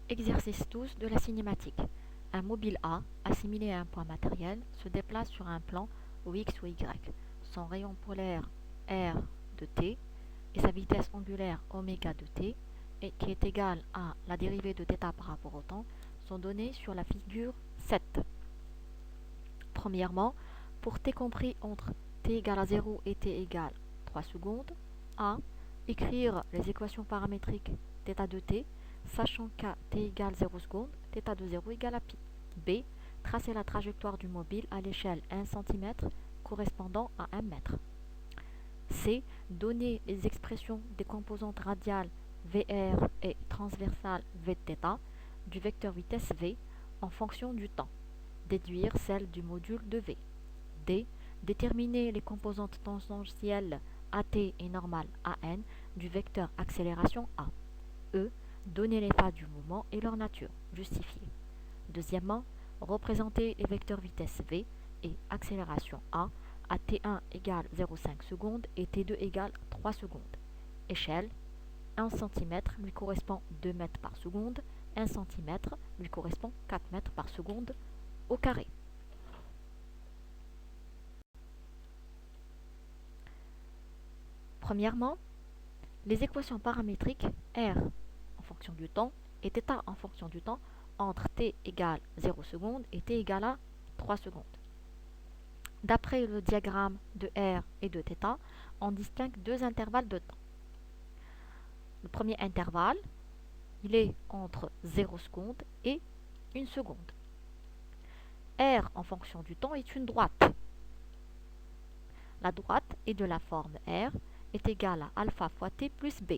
Exercice 12 de la cinématique. Un mobile A, assimilé à un point matériel, se déplace sur un plan ou X ou Y. Son rayon polaire R de t et sa vitesse angulaire oméga de t, qui est égale à la dérivée de θ par rapport au temps, sont donnés sur la figure 7. Premièrement, pour t compris entre t égale à 0 et t égale 3 secondes, A. Écrire les équations paramétriques θ de t, sachant qu'à t égale 0 secondes, θ de 0 égale à pi. B. Tracer la trajectoire du mobile à l'échelle 1 cm correspondant à 1 mètre. C. Donner les expressions des composantes radiales VR et transversales v de θ du vecteur vitesse v en fonction du temps. Déduire celle du module de v. D. Déterminer les composantes tangentielles AT et normale AN du vecteur accélération A. E. Donner les phases du mouvement et leur nature. Justifier. Deuxièmement, représenter les vecteurs vitesse v et accélération A à t1 égale 0,5 secondes et t2 égale 3 secondes. Échelle 1 cm lui correspond 2 mètres par seconde, 1 cm lui correspond 4 mètres par seconde au carré. Premièrement, les équations paramétriques R en fonction du temps et θ en fonction du temps entre t égale 0 secondes et t égale à 3 secondes. D'après le diagramme de R et de θ, on distingue deux intervalles de temps. Le premier intervalle, il est entre 0 secondes et 1 seconde. R en fonction du temps est une droite. La droite est de la forme R est égale à alpha fois t plus b.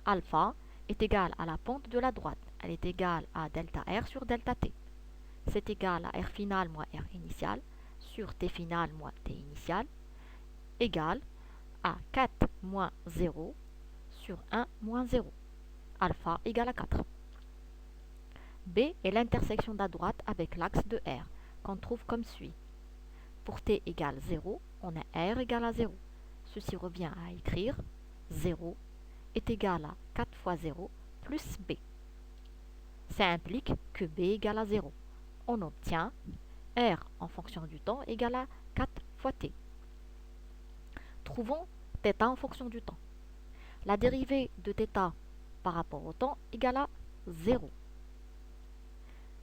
Alpha est égal à la pente de la droite. Elle est égale à delta R sur delta t. C'est égal à R final moins R initial sur t final moins t initial égale à 4 moins 0 sur 1 moins 0. Alpha égale à 4. B est l'intersection de la droite avec l'axe de R, qu'on trouve comme suit. Pour t égale 0, on a R égale à 0. Ceci revient à écrire 0 est égal à 4 fois 0 plus B. Ça implique que B égale à 0. On obtient R en fonction du temps égale à 4 fois t. Trouvons θ en fonction du temps. La dérivée de θ par rapport au temps égale à 0.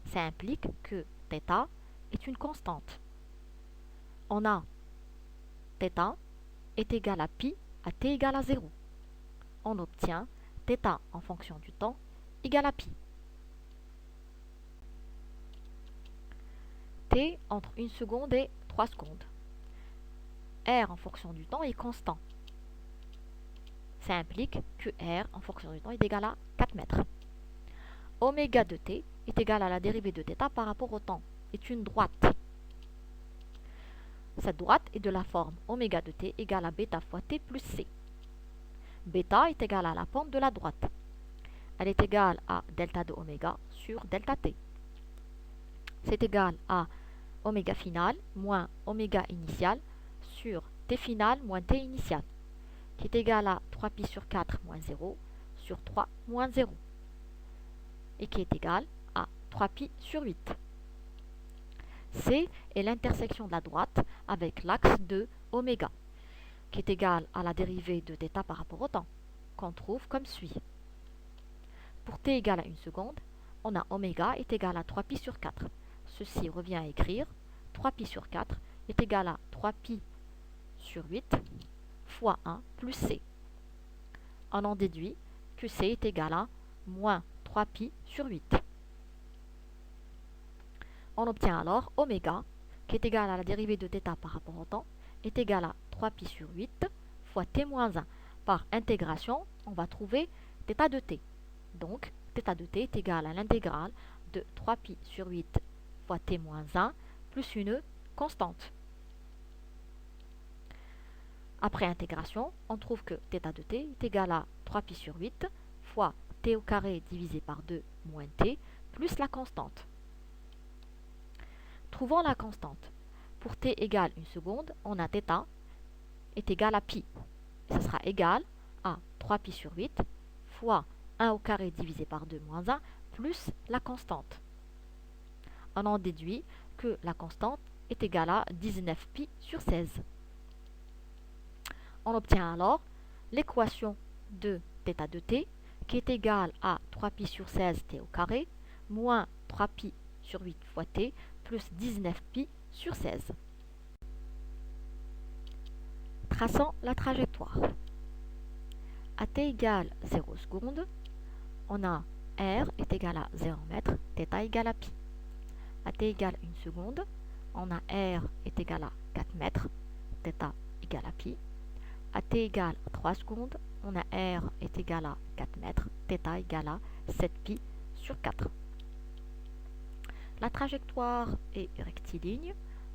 Ça implique que θ est une constante. On a θ est égal à pi à t égale à 0. On obtient θ en fonction du temps égale à pi. T entre 1 seconde et 3 secondes. R en fonction du temps est constant. Ça implique que R en fonction du temps est égal à 4 mètres. Oméga de t est égal à la dérivée de θ par rapport au temps. Est une droite. Cette droite est de la forme oméga de t égale à bêta fois t plus c. Bêta est égal à la pente de la droite. Elle est égale à delta de oméga sur delta t. C'est égal à oméga final moins oméga initial sur t final moins t initial, qui est égal à 3pi sur 4 moins 0 sur 3 moins 0, et qui est égal à 3pi sur 8. C est l'intersection de la droite avec l'axe de oméga, qui est égal à la dérivée de θ par rapport au temps, qu'on trouve comme suit. Pour t égale à 1 seconde, on a oméga est égal à 3pi sur 4. Ceci revient à écrire 3pi sur 4 est égal à 3pi sur 8 fois 1 plus c. On en déduit que c est égal à moins 3pi sur 8. On obtient alors oméga, qui est égal à la dérivée de θ par rapport au temps, est égal à 3pi sur 8 fois t moins 1. Par intégration, on va trouver θ de t. Donc, θ de t est égal à l'intégrale de 3pi sur 8 fois t moins 1 plus une constante. Après intégration, on trouve que θ de t est égal à 3pi sur 8 fois t au carré divisé par 2 moins t plus la constante. Trouvons la constante. Pour t égale 1 seconde, on a θ est égal à pi. Ce sera égal à 3pi sur 8 fois 1 au carré divisé par 2 moins 1 plus la constante. On en déduit que la constante est égale à 19 pi sur 16. On obtient alors l'équation de θ de t qui est égale à 3pi sur 16 t au carré moins 3pi sur 8 fois t plus 19pi sur 16. Traçons la trajectoire. À t égale 0 secondes, on a r est égal à 0 mètre, θ égale à pi. À t égale 1 seconde, on a r est égal à 4 mètres, θ égale à pi. À t égale 3 secondes, on a r est égal à 4 mètres, θ égale à 7 pi sur 4. La trajectoire est rectiligne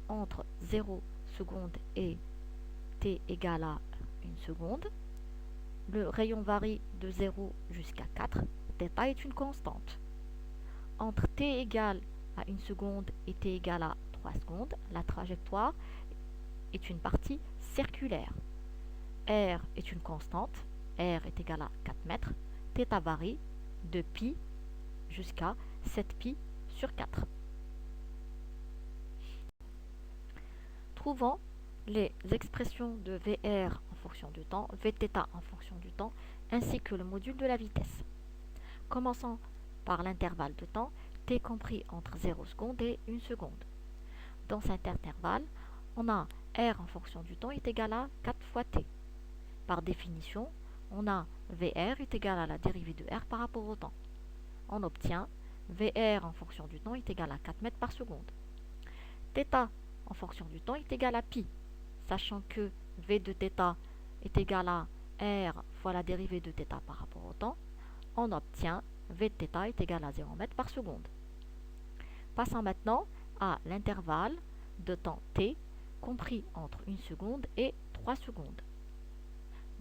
entre 0 seconde et t égale à 1 seconde. Le rayon varie de 0 jusqu'à 4. θ est une constante. Entre t égale à 1 seconde et t égale à 3 secondes, la trajectoire est une partie circulaire. R est une constante. R est égal à 4 mètres. θ varie de pi jusqu'à 7 pi sur 4. Trouvons les expressions de VR en fonction du temps, Vθ en fonction du temps, ainsi que le module de la vitesse. Commençons par l'intervalle de temps, t compris entre 0 secondes et 1 seconde. Dans cet intervalle, on a R en fonction du temps est égal à 4 fois t. Par définition, on a VR est égal à la dérivée de R par rapport au temps. On obtient VR en fonction du temps est égal à 4 mètres par seconde. θ en fonction du temps est égal à pi, sachant que V de θ est égal à R fois la dérivée de θ par rapport au temps, on obtient V de θ est égal à 0 mètres par seconde. Passons maintenant à l'intervalle de temps t compris entre 1 seconde et 3 secondes.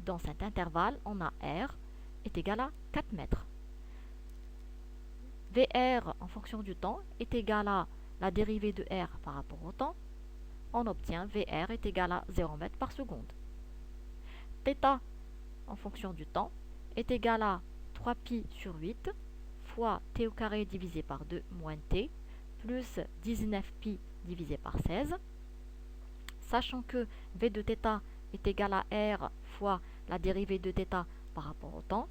Dans cet intervalle, on a R est égal à 4 mètres. VR en fonction du temps est égal à la dérivée de R par rapport au temps. On obtient VR est égal à 0 mètres par seconde. θ en fonction du temps est égal à 3pi sur 8 fois t au carré divisé par 2 moins t plus 19pi divisé par 16. Sachant que V de θ est égal à R fois la dérivée de θ par rapport au temps,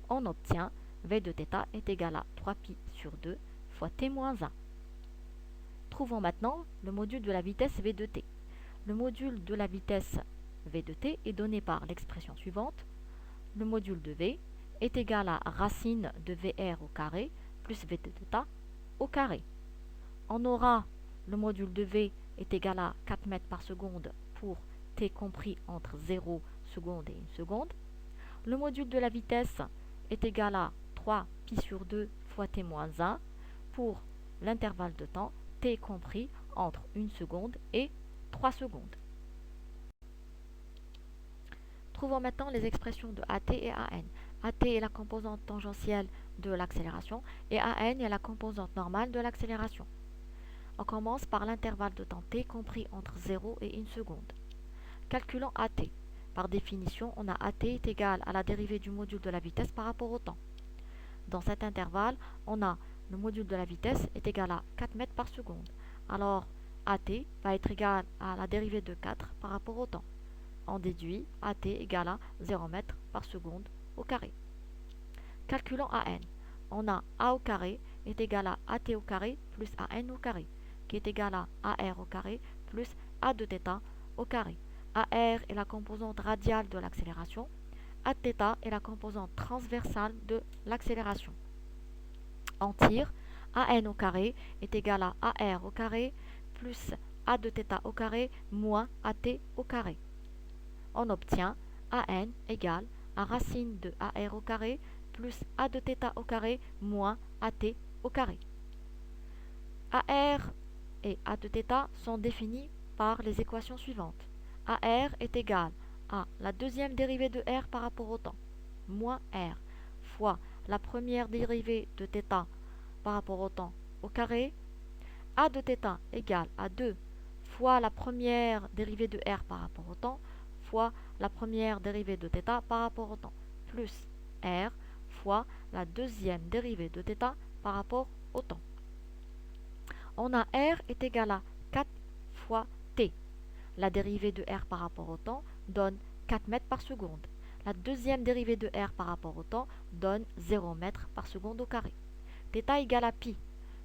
on obtient V de θ est égal à 3pi sur 2 fois t moins 1. Trouvons maintenant le module de la vitesse V de t. Le module de la vitesse V de t est donné par l'expression suivante. Le module de V est égal à racine de VR au carré plus V de θ au carré. On aura le module de V est égal à 4 mètres par seconde pour t compris entre 0 seconde et 1 seconde. Le module de la vitesse est égal à 3 pi sur 2 fois t moins 1 pour l'intervalle de temps t compris entre 1 seconde et 3 secondes. Trouvons maintenant les expressions de AT et AN. AT est la composante tangentielle de l'accélération et AN est la composante normale de l'accélération. On commence par l'intervalle de temps t compris entre 0 et 1 seconde. Calculons AT. Par définition, on a AT est égal à la dérivée du module de la vitesse par rapport au temps. Dans cet intervalle, on a le module de la vitesse est égal à 4 mètres par seconde. Alors, AT va être égal à la dérivée de 4 par rapport au temps. On déduit AT égale à 0 mètres par seconde au carré. Calculons AN. On a A au carré est égal à AT au carré plus AN au carré, qui est égal à AR au carré plus A de θ au carré. AR est la composante radiale de l'accélération. A de θ est la composante transversale de l'accélération. On tire AN au carré est égal à AR au carré plus A de θ au carré moins AT au carré. On obtient AN égale à racine de AR au carré plus A de θ au carré moins AT au carré. AR et A de θ sont définis par les équations suivantes. AR est égal à la deuxième dérivée de R par rapport au temps, moins R, fois la première dérivée de θ par rapport au temps au carré. A de θ égale à 2 fois la première dérivée de R par rapport au temps, fois la première dérivée de θ par rapport au temps, plus R fois la deuxième dérivée de θ par rapport au temps. On a r est égal à 4 fois t. La dérivée de r par rapport au temps donne 4 mètres par seconde. La deuxième dérivée de r par rapport au temps donne 0 mètres par seconde au carré. θ égale à pi.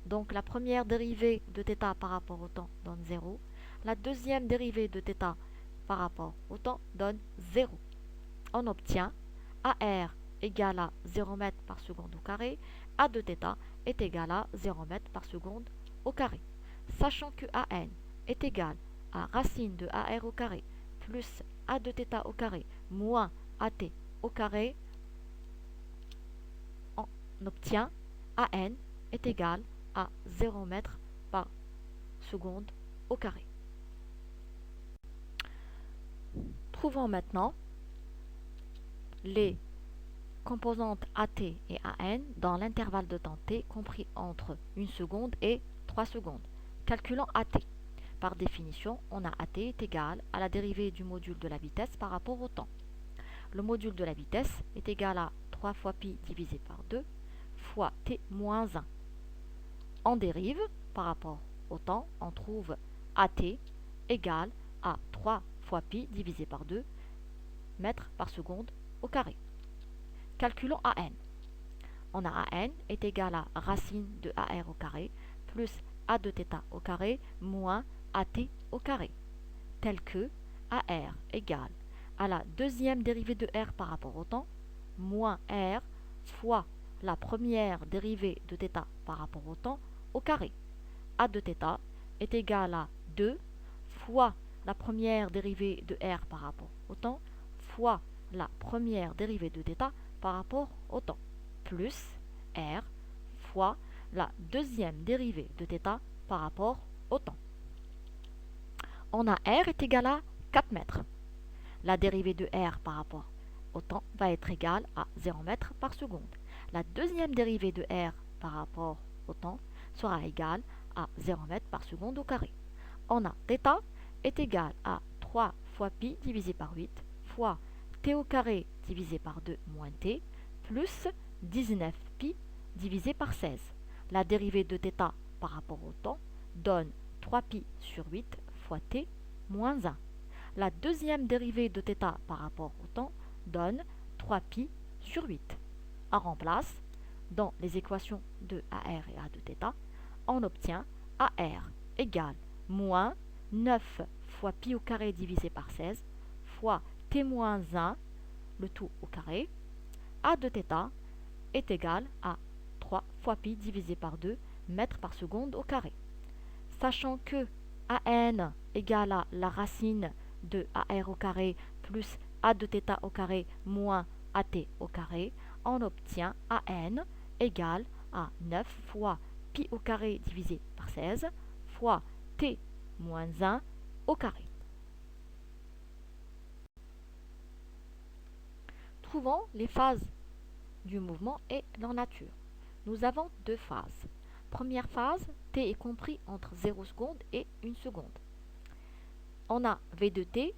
Donc la première dérivée de θ par rapport au temps donne 0. La deuxième dérivée de θ par rapport au temps donne 0. On obtient AR égale à 0 mètres par seconde au carré, A de θ est égal à 0 mètres par seconde au carré. Sachant que AN est égal à racine de AR au carré plus A de θ au carré moins AT au carré, on obtient AN est égal à 0 mètres par seconde au carré. Trouvons maintenant les composantes AT et AN dans l'intervalle de temps t compris entre 1 seconde et 3 secondes. Calculons AT. Par définition, on a AT est égal à la dérivée du module de la vitesse par rapport au temps. Le module de la vitesse est égal à 3 fois pi divisé par 2 fois t moins 1. On dérive par rapport au temps, on trouve AT égale à 3 fois pi divisé par 2 mètres par seconde au carré. Calculons AN. On a AN est égal à racine de AR au carré plus A de θ au carré moins AT au carré, tel que AR égale à la deuxième dérivée de R par rapport au temps moins R fois la première dérivée de θ par rapport au temps au carré. A de θ est égal à 2 fois la première dérivée de R par rapport au temps fois la première dérivée de θ par rapport au temps, plus R fois la deuxième dérivée de θ par rapport au temps. On a R est égal à 4 mètres. La dérivée de R par rapport au temps va être égale à 0 mètres par seconde. La deuxième dérivée de R par rapport au temps sera égale à 0 mètres par seconde au carré. On a θ est égal à 3 fois pi divisé par 8 fois t au carré divisé par 2 moins t plus 19 pi divisé par 16. La dérivée de θ par rapport au temps donne 3 pi sur 8 fois t moins 1. La deuxième dérivée de θ par rapport au temps donne 3 pi sur 8. On remplace dans les équations de AR et A de θ, on obtient AR égale moins 9 fois pi au carré divisé par 16 fois t moins 1, le tout au carré. A de θ est égal à 3 fois pi divisé par 2 mètres par seconde au carré. Sachant que AN égale à la racine de AR au carré plus A de θ au carré moins AT au carré, on obtient AN égale à 9 fois pi au carré divisé par 16 fois t moins 1 au carré. Trouvons les phases du mouvement et leur nature. Nous avons deux phases. Première phase, t est compris entre 0 seconde et 1 seconde. On a V de t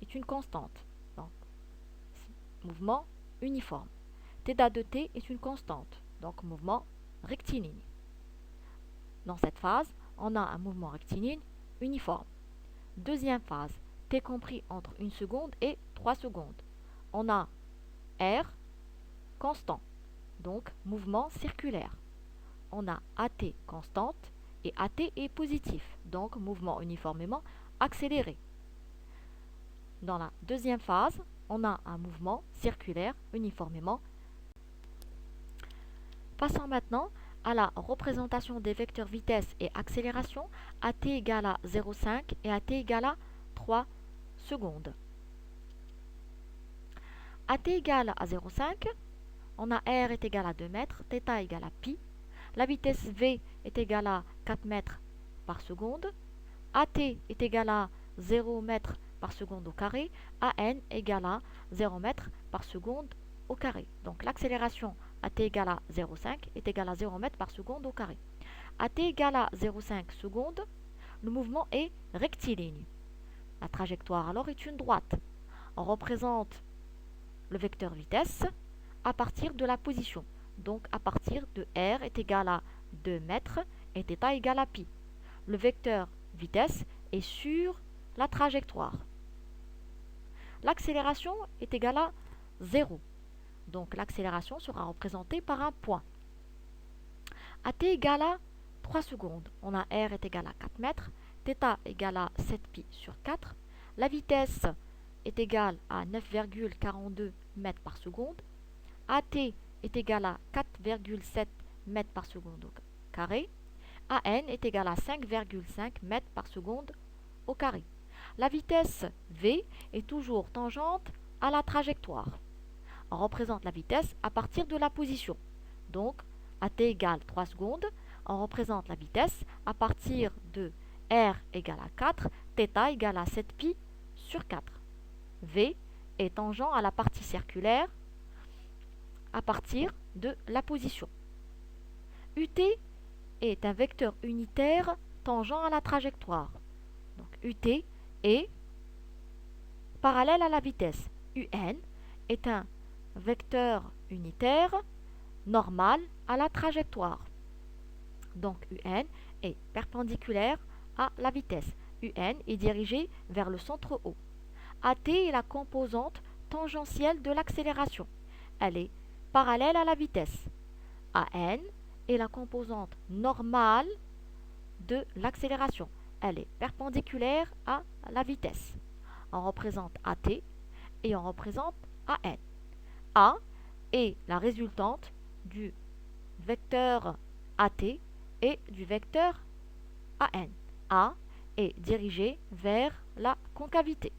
est une constante, donc mouvement uniforme. θ de t est une constante, donc mouvement rectiligne. Dans cette phase, on a un mouvement rectiligne uniforme. Deuxième phase, t compris entre 1 seconde et 3 secondes. On a R constant, donc mouvement circulaire. On a AT constante et AT est positif, donc mouvement uniformément accéléré. Dans la deuxième phase, on a un mouvement circulaire uniformément. Passons maintenant à la représentation des vecteurs vitesse et accélération AT égale à 0,5 et AT égale à 3 secondes. AT égale à 0,5, on a R est égal à 2 mètres, θ égale à pi. La vitesse V est égale à 4 mètres par seconde. AT est égal à 0 mètres par seconde au carré. AN égale à 0 mètres par seconde au carré. Donc l'accélération AT égale à 0,5 est égale à 0 mètres par seconde au carré. AT égale à 0,5 secondes, le mouvement est rectiligne. La trajectoire alors est une droite. On représente le vecteur vitesse. à partir de la position. Donc à partir de r est égal à 2 mètres et θ égale à pi. Le vecteur vitesse est sur la trajectoire. L'accélération est égale à 0. Donc l'accélération sera représentée par un point. À t égale à 3 secondes, on a r est égal à 4 mètres, θ égale à 7 pi sur 4. La vitesse est égale à 9,42 mètres par seconde. AT est égal à 4,7 mètres par seconde au carré. AN est égal à 5,5 mètres par seconde au carré. La vitesse V est toujours tangente à la trajectoire. On représente la vitesse à partir de la position. Donc, à t égale 3 secondes, on représente la vitesse à partir de r égale à 4, θ égale à 7 pi sur 4. V est tangent à la partie circulaire à partir de la position. UT est un vecteur unitaire tangent à la trajectoire. Donc UT est parallèle à la vitesse. UN est un vecteur unitaire normal à la trajectoire. Donc UN est perpendiculaire à la vitesse. UN est dirigé vers le centre O. AT est la composante tangentielle de l'accélération. Elle est parallèle à la vitesse. AN est la composante normale de l'accélération. Elle est perpendiculaire à la vitesse. On représente AT et on représente AN. A est la résultante du vecteur AT et du vecteur AN. A est dirigé vers la concavité.